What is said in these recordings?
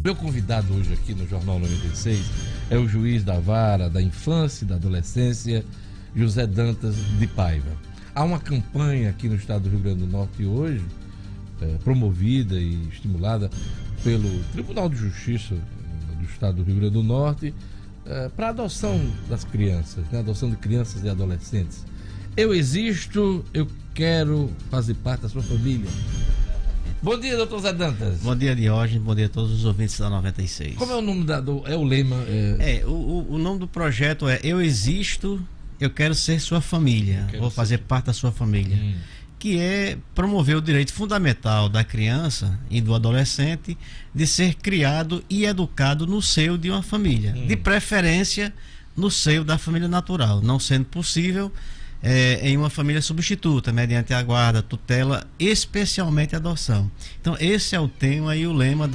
Meu convidado hoje aqui no Jornal 96 é o juiz da vara da infância e da adolescência, José Dantas de Paiva. Há uma campanha aqui no estado do Rio Grande do Norte hoje, promovida e estimulada pelo Tribunal de Justiça do estado do Rio Grande do Norte, para a adoção das crianças, né? Adoção de crianças e adolescentes. Eu existo, eu quero fazer parte da sua família. Bom dia, doutor Zé Dantas. Bom dia, Diógenes. Bom dia a todos os ouvintes da 96. Como é o nome é o lema? O nome do projeto é Eu Existo, Eu Quero Ser Sua Família. Vou fazer parte da sua família. Que é promover o direito fundamental da criança e do adolescente de ser criado e educado no seio de uma família. De preferência, no seio da família natural. Não sendo possível, em uma família substituta, mediante a guarda, tutela, especialmente a adoção. Então, esse é o tema e o lema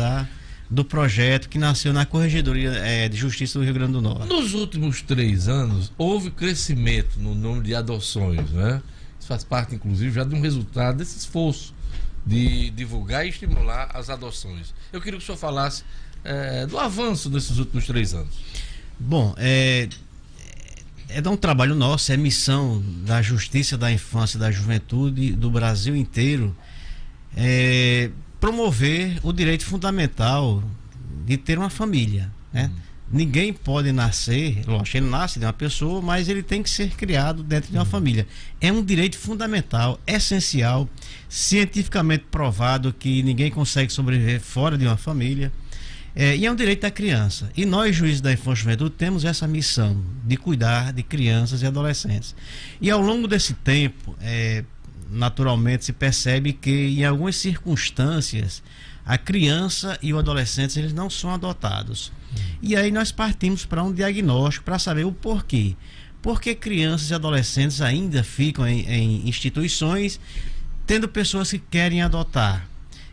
do projeto que nasceu na Corregedoria de Justiça do Rio Grande do Norte. Nos últimos 3 anos, houve crescimento no número de adoções, né? Isso faz parte, inclusive, já de um resultado desse esforço de divulgar e estimular as adoções. Eu queria que o senhor falasse do avanço desses últimos 3 anos. Bom, é um trabalho nosso, é missão da Justiça da Infância e da Juventude do Brasil inteiro, promover o direito fundamental de ter uma família, né? Ninguém pode nascer, lógico, ele nasce de uma pessoa, mas ele tem que ser criado dentro de uma família. É um direito fundamental, essencial, cientificamente provado que ninguém consegue sobreviver fora de uma família. E é um direito da criança. E nós, juízes da infância e juventude, temos essa missão de cuidar de crianças e adolescentes. E ao longo desse tempo, naturalmente se percebe que em algumas circunstâncias a criança e o adolescente eles não são adotados. E aí nós partimos para um diagnóstico para saber o porquê. Porque crianças e adolescentes ainda ficam em instituições tendo pessoas que querem adotar.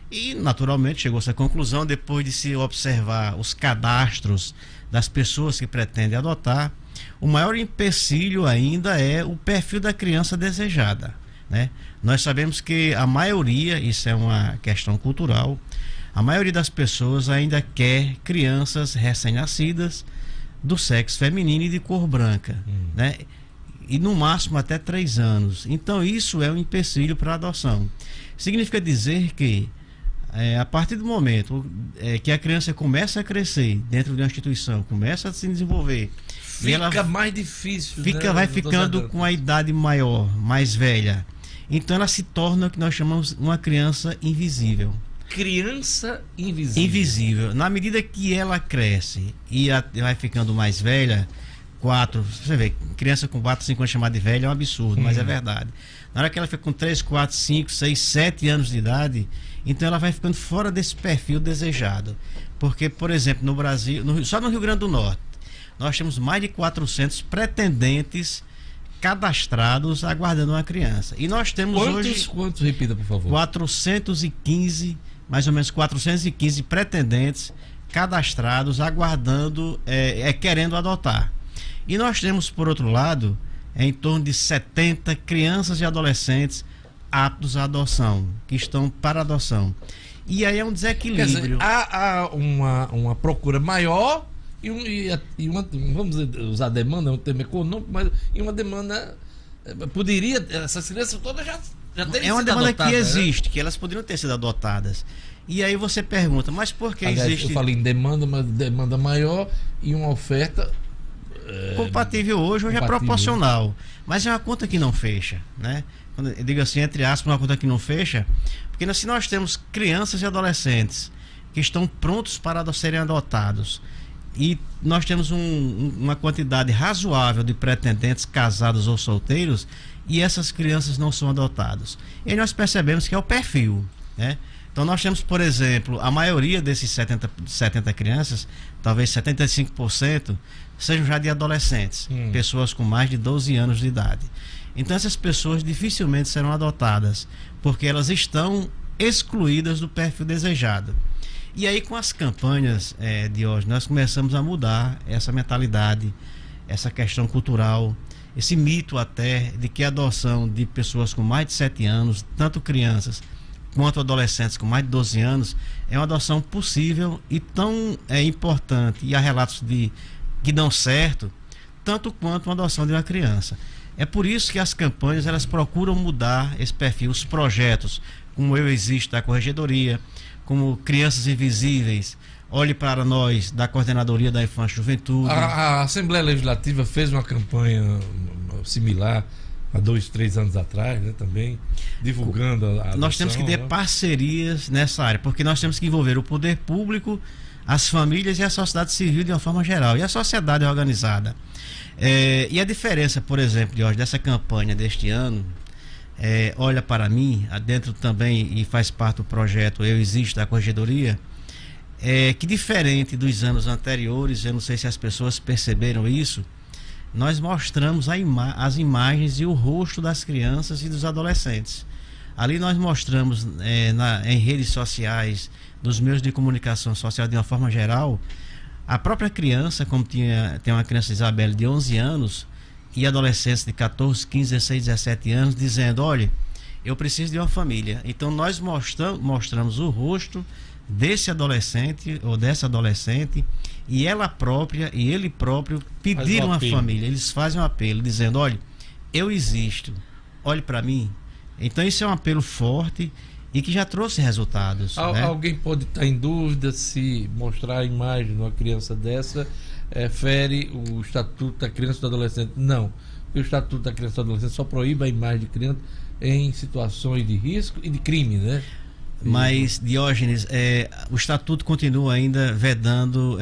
E naturalmente chegou-se à conclusão, depois de se observar os cadastros das pessoas que pretendem adotar, o maior empecilho ainda é o perfil da criança desejada, né? Nós sabemos que a maioria, isso é uma questão cultural, a maioria das pessoas ainda quer crianças recém-nascidas do sexo feminino e de cor branca, né? E no máximo até 3 anos. Então isso é um empecilho para a adoção. Significa dizer que a partir do momento que a criança começa a crescer dentro de uma instituição, começa a se desenvolver, Fica mais difícil, vai ficando com a idade maior, mais velha. Então ela se torna o que nós chamamos uma criança invisível. Criança invisível. Invisível. Na medida que ela cresce e vai ficando mais velha, você vê, criança com 4, 5 anos chamada de velha é um absurdo, mas é verdade. Na hora que ela fica com 3, 4, 5, 6, 7 anos de idade, então ela vai ficando fora desse perfil desejado. Porque, por exemplo, no Brasil, só no Rio Grande do Norte, nós temos mais de 400 pretendentes cadastrados aguardando uma criança. E nós temos Quantos, repita, por favor? 415, mais ou menos 415 pretendentes cadastrados aguardando, querendo adotar. E nós temos, por outro lado, em torno de 70 crianças e adolescentes aptos à adoção, que estão para adoção. E aí é um desequilíbrio. Quer dizer, há uma procura maior e uma, vamos usar a demanda, é um termo econômico, mas uma demanda poderia, essas crianças todas já terem é uma sido demanda adotadas, que existe, né? Que elas poderiam ter sido adotadas. E aí você pergunta, mas por que existe? Eu falei em demanda, mas demanda maior e uma oferta compatível hoje é proporcional, mas é uma conta que não fecha, né? Quando eu digo assim, entre aspas, uma conta que não fecha, porque se nós temos crianças e adolescentes que estão prontos para serem adotados e nós temos uma quantidade razoável de pretendentes casados ou solteiros e essas crianças não são adotadas, e aí nós percebemos que é o perfil, né? Então nós temos, por exemplo, a maioria desses 70 crianças, talvez 75%, sejam já de adolescentes, pessoas com mais de 12 anos de idade. Então essas pessoas dificilmente serão adotadas, porque elas estão excluídas do perfil desejado. E aí com as campanhas de hoje, nós começamos a mudar essa mentalidade, essa questão cultural. esse mito até de que a adoção de pessoas com mais de 7 anos, tanto crianças quanto adolescentes com mais de 12 anos, é uma adoção possível e tão importante, e há relatos de que dão certo, tanto quanto uma adoção de uma criança. É por isso que as campanhas elas procuram mudar esse perfil, os projetos, como Eu Existo da Corregedoria, como Crianças Invisíveis, Olhe para Nós, da Coordenadoria da Infância e Juventude. A Assembleia Legislativa fez uma campanha similar há 2, 3 anos atrás, né, também, divulgando a adoção. Nós temos que ter parcerias nessa área, porque nós temos que envolver o poder público, as famílias e a sociedade civil de uma forma geral, e a sociedade organizada. E a diferença, por exemplo, de hoje, dessa campanha deste ano, Olha para Mim, dentro também, e faz parte do projeto Eu Existo da Corregedoria, que diferente dos anos anteriores, eu não sei se as pessoas perceberam isso, nós mostramos as imagens e o rosto das crianças e dos adolescentes. Ali nós mostramos em redes sociais, nos meios de comunicação social de uma forma geral, a própria criança, como tem uma criança, Isabelle, de 11 anos, e adolescentes de 14, 15, 16, 17 anos, dizendo: olha, eu preciso de uma família. Então nós mostramos o rosto desse adolescente ou dessa adolescente, e ela própria e ele próprio pediram uma família. Eles fazem um apelo dizendo: olha, eu existo, olhe para mim. Então isso é um apelo forte e que já trouxe resultados, né? Alguém pode estar em dúvida se mostrar a imagem de uma criança dessa fere o Estatuto da Criança e do Adolescente. Não, porque o Estatuto da Criança e do Adolescente só proíbe a imagem de criança em situações de risco e de crime, né? Mas, Diógenes, o Estatuto continua ainda vedando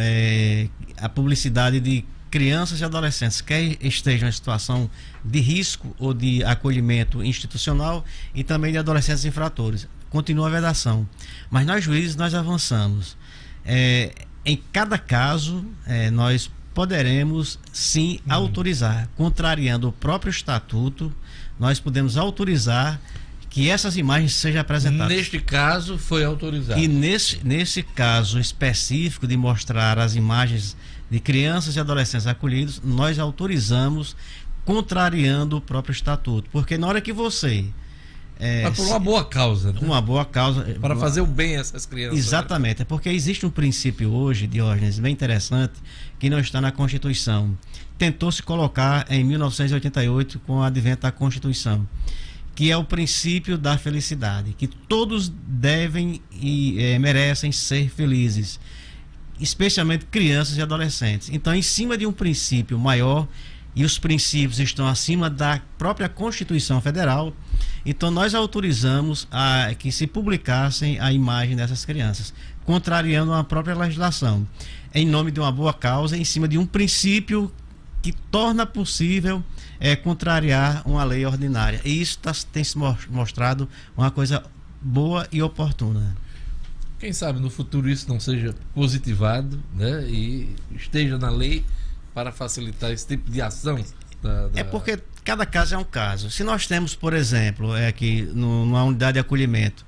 a publicidade de crianças e adolescentes, quer estejam em situação de risco ou de acolhimento institucional, e também de adolescentes infratores. Continua a vedação. Mas nós, juízes, nós avançamos. Em cada caso, nós poderemos sim autorizar, contrariando o próprio Estatuto, nós podemos autorizar que essas imagens sejam apresentadas. Neste caso foi autorizado. E nesse caso específico de mostrar as imagens de crianças e adolescentes acolhidos, nós autorizamos, contrariando o próprio Estatuto. Porque na hora que você... Mas por uma boa causa, né? Uma boa causa. Para fazer o bem a essas crianças. Exatamente. É porque existe um princípio hoje, Diógenes, bem interessante, que não está na Constituição. Tentou-se colocar em 1988 com o advento da Constituição, que é o princípio da felicidade, que todos devem e merecem ser felizes, especialmente crianças e adolescentes. Então, em cima de um princípio maior, e os princípios estão acima da própria Constituição Federal, então nós autorizamos que se publicassem a imagem dessas crianças, contrariando a própria legislação, em nome de uma boa causa, em cima de um princípio que torna possível contrariar uma lei ordinária. E isso tem se mostrado uma coisa boa e oportuna. Quem sabe no futuro isso não seja positivado, né? E esteja na lei para facilitar esse tipo de ação. É porque cada caso é um caso. Se nós temos, por exemplo, aqui numa unidade de acolhimento,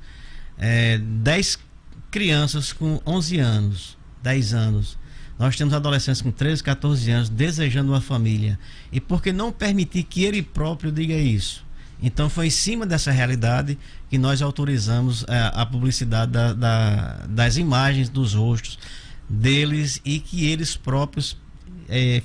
10 crianças com 11 anos, 10 anos, nós temos adolescentes com 13, 14 anos desejando uma família. E por que não permitir que ele próprio diga isso? Então foi em cima dessa realidade que nós autorizamos a publicidade das imagens, dos rostos deles, e que eles próprios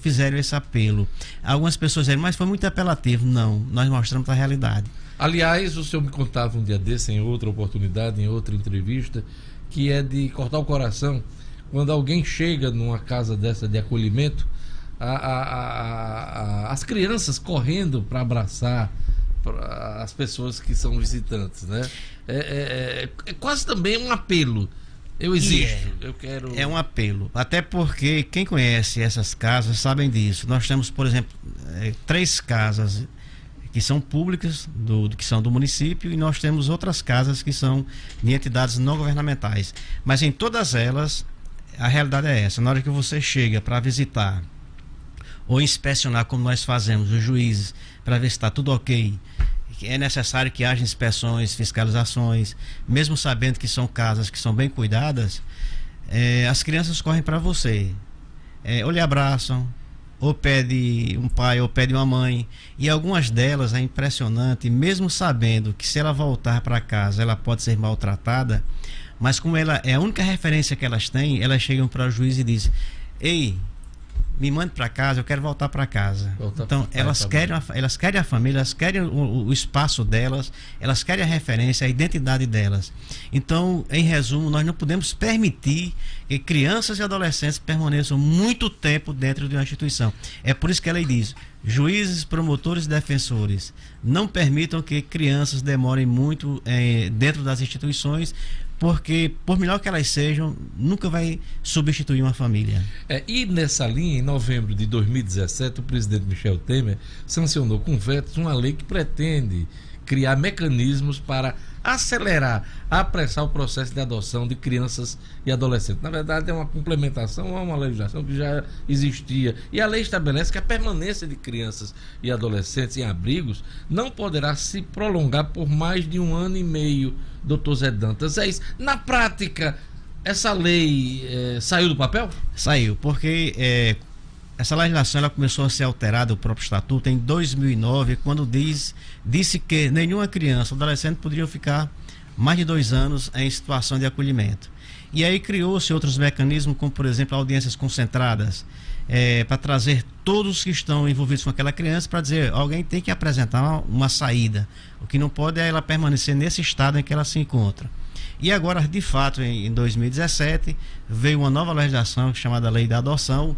fizeram esse apelo. Algumas pessoas dizem: mas foi muito apelativo. Não, nós mostramos a realidade. Aliás, o senhor me contava um dia desse, em outra oportunidade, em outra entrevista, que é de cortar o coração quando alguém chega numa casa dessa de acolhimento, as crianças correndo para abraçar as pessoas que são visitantes, né? É quase também um apelo. Eu existo, eu quero... É um apelo, até porque quem conhece essas casas sabem disso. Nós temos, por exemplo, 3 casas que são públicas, que são do município, e nós temos outras casas que são de entidades não governamentais. Mas em todas elas, a realidade é essa: na hora que você chega para visitar ou inspecionar, como nós fazemos, os juízes, para ver se está tudo ok, é necessário que haja inspeções, fiscalizações, mesmo sabendo que são casas que são bem cuidadas, as crianças correm para você, ou lhe abraçam, ou pede um pai, ou pede uma mãe. E algumas delas é impressionante, mesmo sabendo que se ela voltar para casa, ela pode ser maltratada, mas como ela é a única referência que elas têm, elas chegam para o juiz e dizem: ei, me mande para casa, eu quero voltar para casa. Então elas querem a família, elas querem o espaço delas, elas querem a referência, a identidade delas. Então, em resumo, nós não podemos permitir que crianças e adolescentes permaneçam muito tempo dentro de uma instituição. É por isso que a lei diz: juízes, promotores e defensores não permitam que crianças demorem muito dentro das instituições, porque, por melhor que elas sejam, nunca vai substituir uma família. E nessa linha, em novembro de 2017, o presidente Michel Temer sancionou com vetos uma lei que pretende criar mecanismos para acelerar, apressar o processo de adoção de crianças e adolescentes. Na verdade, é uma complementação a uma legislação que já existia. E a lei estabelece que a permanência de crianças e adolescentes em abrigos não poderá se prolongar por mais de 1 ano e meio, doutor Zé Dantas. É isso. Na prática, essa lei saiu do papel? Saiu, porque essa legislação ela começou a ser alterada, o próprio estatuto, em 2009, quando disse que nenhuma criança ou adolescente poderia ficar mais de 2 anos em situação de acolhimento. E aí criou-se outros mecanismos, como por exemplo audiências concentradas, para trazer todos que estão envolvidos com aquela criança, para dizer: alguém tem que apresentar uma saída. O que não pode é ela permanecer nesse estado em que ela se encontra. E agora, de fato, em 2017, veio uma nova legislação chamada Lei da Adoção,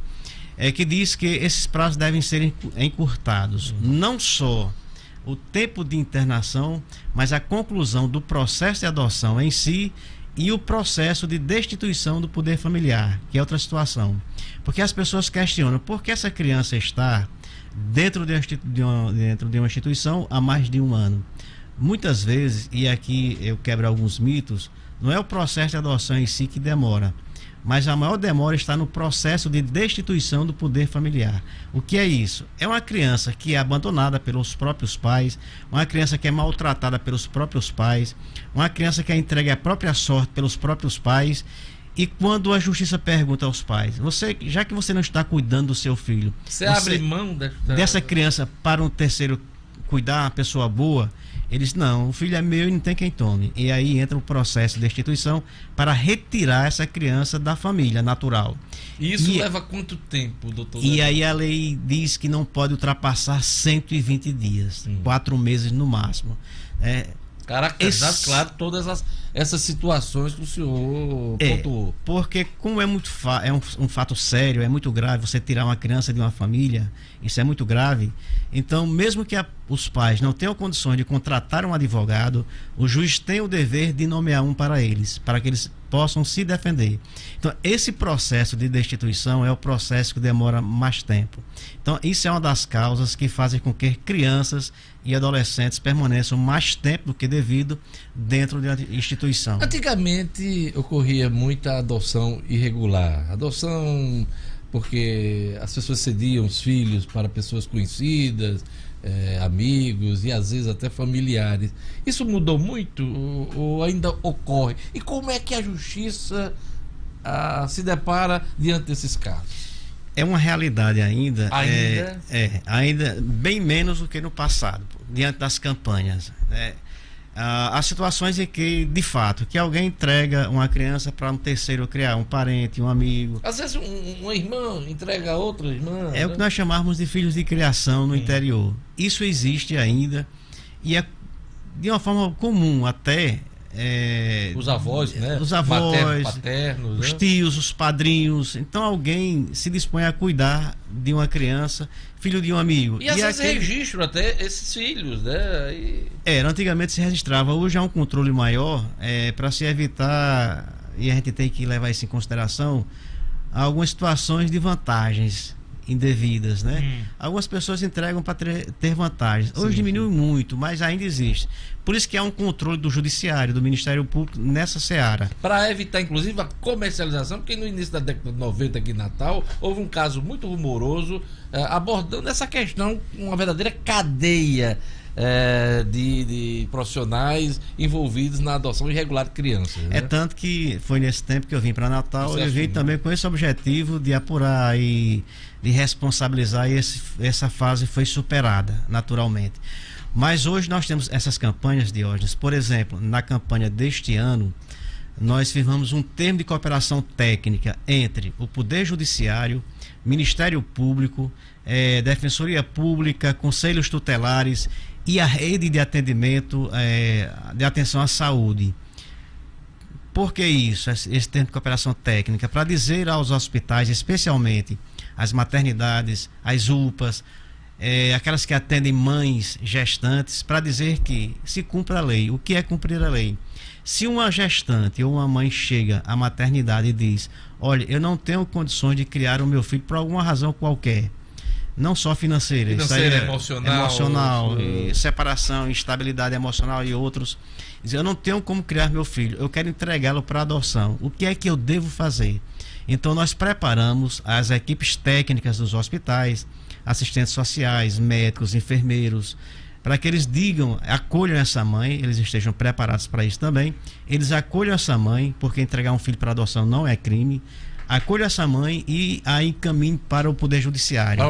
que diz que esses prazos devem ser encurtados. Não só o tempo de internação, mas a conclusão do processo de adoção em si e o processo de destituição do poder familiar, que é outra situação. Porque as pessoas questionam por que essa criança está dentro de uma instituição há mais de 1 ano. Muitas vezes, e aqui eu quebro alguns mitos, não é o processo de adoção em si que demora, mas a maior demora está no processo de destituição do poder familiar. O que é isso? É uma criança que é abandonada pelos próprios pais, uma criança que é maltratada pelos próprios pais, uma criança que é entregue à própria sorte pelos próprios pais. E quando a justiça pergunta aos pais: já que você não está cuidando do seu filho, você abre mão dessa criança para um terceiro cuidar, uma pessoa boa? Eles: não, o filho é meu e não tem quem tome. E aí entra o processo de destituição para retirar essa criança da família natural. E isso leva quanto tempo, doutor? E aí a lei diz que não pode ultrapassar 120 dias, 4 meses no máximo. Caracterizado, claro, todas essas situações que o senhor pontuou. Porque como é um fato sério, é muito grave você tirar uma criança de uma família, isso é muito grave. Então, mesmo que os pais não tenham condições de contratar um advogado, o juiz tem o dever de nomear um para eles, para que eles possam se defender. Então, esse processo de destituição é o processo que demora mais tempo. Então, isso é uma das causas que fazem com que crianças e adolescentes permaneçam mais tempo do que devido dentro da instituição. Antigamente ocorria muita adoção irregular. Adoção porque as pessoas cediam os filhos para pessoas conhecidas, amigos e às vezes até familiares. Isso mudou muito ou ainda ocorre? E como é que a justiça se depara diante desses casos? É uma realidade ainda, ainda bem menos do que no passado, diante das campanhas. Há situações em que, de fato, que alguém entrega uma criança para um terceiro criar, um parente, um amigo. Às vezes uma irmã entrega a outra irmã. É, né? O que nós chamamos de filhos de criação no interior. Isso existe ainda e é de uma forma comum até. Os avós, né? Os avós, paternos, os né? tios, os padrinhos. Então alguém se dispõe a cuidar de uma criança, filho de um amigo. E às vezes registro até esses filhos, né? Antigamente se registrava, hoje há um controle maior para se evitar, e a gente tem que levar isso em consideração, algumas situações de vantagens indevidas, né? Algumas pessoas entregam para ter vantagens. Hoje diminuiu muito, mas ainda existe. Por isso que há um controle do judiciário, do Ministério Público nessa seara. Para evitar, inclusive, a comercialização, porque no início da década de 90 aqui em Natal, houve um caso muito rumoroso abordando essa questão, uma verdadeira cadeia de profissionais envolvidos na adoção irregular de crianças. É né? tanto que foi nesse tempo que eu vim para Natal, Você eu vim assumiu. também com esse objetivo de apurar e de responsabilizar, e essa fase foi superada naturalmente. Mas hoje nós temos essas campanhas, Diógenes. Por exemplo, na campanha deste ano, nós firmamos um termo de cooperação técnica entre o Poder Judiciário, Ministério Público, Defensoria Pública, Conselhos Tutelares e a rede de atendimento, de atenção à saúde. Por que isso, esse termo de cooperação técnica? Para dizer aos hospitais, especialmente as maternidades, as UPAs, aquelas que atendem mães gestantes, para dizer que se cumpra a lei. O que é cumprir a lei? Se uma gestante ou uma mãe chega à maternidade e diz: olha, eu não tenho condições de criar o meu filho por alguma razão qualquer, não só financeira, Financeira, emocional, separação, instabilidade emocional e outros, diz: eu não tenho como criar meu filho, eu quero entregá-lo para adoção, o que é que eu devo fazer? Então nós preparamos as equipes técnicas dos hospitais, assistentes sociais, médicos, enfermeiros, para que eles digam, acolham essa mãe, eles estejam preparados para isso também, eles acolham essa mãe, porque entregar um filho para adoção não é crime, acolham essa mãe e aí encaminhem para o Poder Judiciário.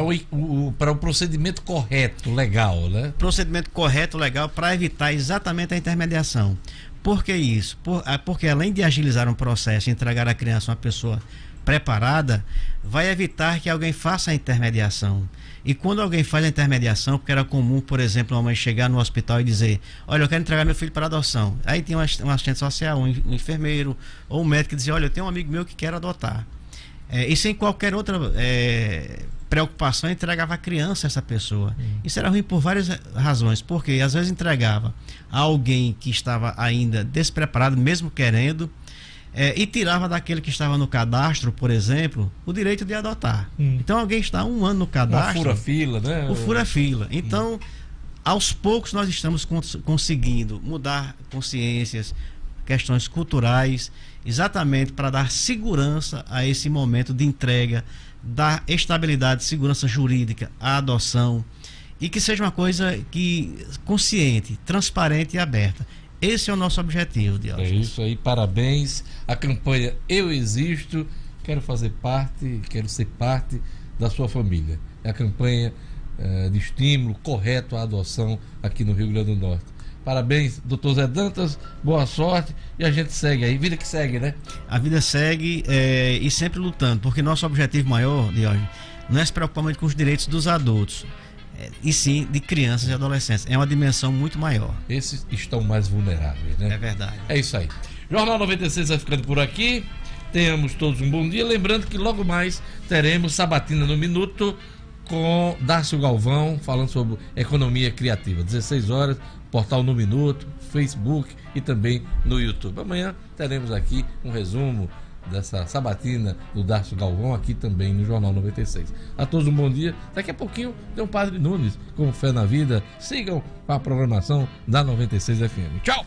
Para o procedimento correto, legal, né? Procedimento correto, legal, para evitar exatamente a intermediação. Por que isso? Porque além de agilizar um processo e entregar a criança a uma pessoa preparada, vai evitar que alguém faça a intermediação. E quando alguém faz a intermediação, porque era comum, por exemplo, uma mãe chegar no hospital e dizer: olha, eu quero entregar meu filho para adoção. Aí tem um assistente social, um enfermeiro ou um médico que dizia: olha, eu tenho um amigo meu que quer adotar. E sem qualquer outra preocupação, entregava a criança a essa pessoa. Isso era ruim por várias razões, porque às vezes entregava a alguém que estava ainda despreparado, mesmo querendo, e tirava daquele que estava no cadastro, por exemplo, o direito de adotar. Então alguém está 1 ano no cadastro. Uma fura-fila, né? O fura-fila. Então, aos poucos nós estamos conseguindo mudar consciências, questões culturais, exatamente para dar segurança a esse momento de entrega, dar estabilidade, segurança jurídica à adoção, e que seja uma coisa consciente, transparente e aberta. Esse é o nosso objetivo, Diógenes. É isso aí, parabéns. A campanha Eu Existo, quero fazer parte, quero ser parte da sua família. É a campanha de estímulo correto à adoção aqui no Rio Grande do Norte. Parabéns, doutor Zé Dantas, boa sorte, e a gente segue aí, vida que segue, né? A vida segue, e sempre lutando, porque nosso objetivo maior, Diógenes, não é se preocupar muito com os direitos dos adultos, e sim de crianças e adolescentes. É uma dimensão muito maior. Esses estão mais vulneráveis, né? É verdade. É isso aí. Jornal 96 vai ficando por aqui. Tenhamos todos um bom dia. Lembrando que logo mais teremos Sabatina no Minuto com Darcio Galvão, falando sobre economia criativa. 16 horas, portal No Minuto, Facebook e também no YouTube. Amanhã teremos aqui um resumo dessa sabatina do Darcio Galvão aqui também no Jornal 96. A todos um bom dia. Daqui a pouquinho tem o Padre Nunes com Fé na Vida. Sigam a programação da 96 FM. Tchau!